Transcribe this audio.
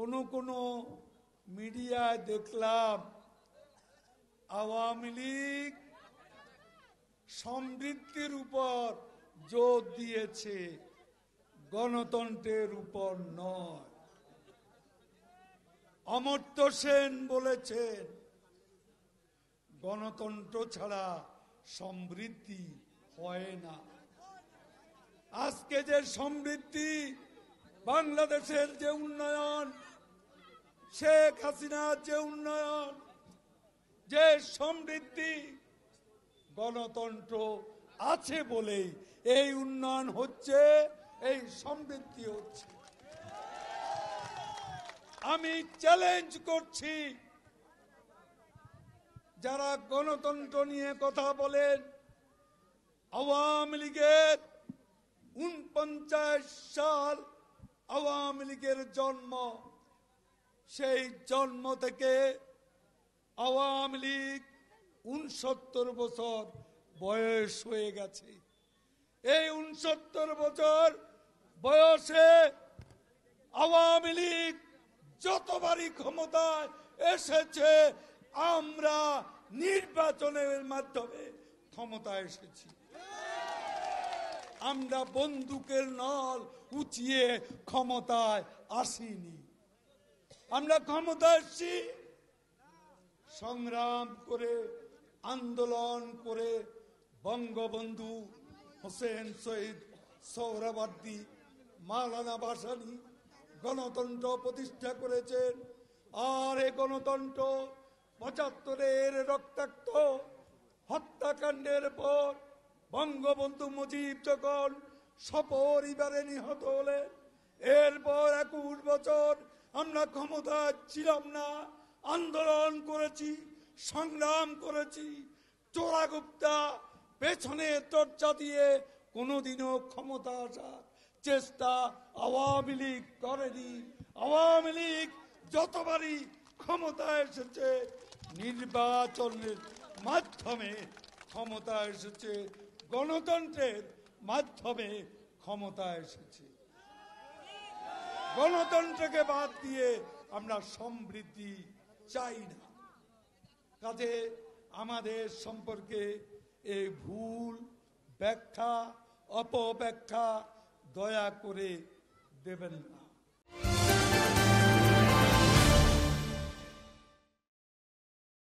কোন মিডিয়ায় দেখলাম আওয়ামী লীগ সমৃদ্ধির উপর জোর দিয়েছে, গণতন্ত্রের উপর নয়। অমর্ত্য সেন বলেছেন গণতন্ত্র ছাড়া সমৃদ্ধি হয় না। আজকে যে সমৃদ্ধি, বাংলাদেশের যে উন্নয়ন, শেখ হাসিনার যে উন্নয়ন, যে সমৃদ্ধি, গণতন্ত্র আছে বলেই এই উন্নয়ন হচ্ছে, এই সমৃদ্ধি হচ্ছে। আমি চ্যালেঞ্জ করছি যারা গণতন্ত্র নিয়ে কথা বলেন, আওয়ামী লীগের 49 সাল আওয়ামী লীগের জন্ম, সেই জন্ম থেকে আওয়ামী লীগ 69 বছর বয়স হয়ে গেছে। এই 69 বছর বয়সে আওয়ামী লীগ যতবারই ক্ষমতায় এসেছে, আমরা নির্বাচনের মাধ্যমে ক্ষমতায় এসেছি। আমরা বন্দুকের নল উঁচিয়ে ক্ষমতায় আসিনি। আমরা ক্ষমতায় এসেছি সংগ্রাম করে, আন্দোলন করে। বঙ্গবন্ধু, হোসেন শহীদ সোহরাওয়ার্দী, মাওলানা ভাসানী গণতন্ত্র প্রতিষ্ঠা করেছেন। আর এই গণতন্ত্র ৭৫-এর রক্তাক্ত হত্যাকাণ্ডের পর বঙ্গবন্ধু মুজিব যখন সপরিবারে নিহত হলেন, এরপর ২১ বছর আমরা ক্ষমতায় ছিলাম না, আন্দোলন করেছি, সংগ্রাম করেছি। চোরাগুপ্তা পেছনে দরজা দিয়ে কোনোদিনও ক্ষমতা আসার চেষ্টা আওয়ামী লীগ করেনি। আওয়ামী লীগ যতবারই ক্ষমতায় এসেছে, নির্বাচনের মাধ্যমে ক্ষমতা এসেছে, গণতন্ত্রের মাধ্যমে ক্ষমতা এসেছে। গণতন্ত্রকে বাদ দিয়ে আমরা সমৃদ্ধি চাই না। কাজে আমাদের সম্পর্কে এই ভুল ব্যাখ্যা, অপব্যাখ্যা দয়া করে দেবেন না।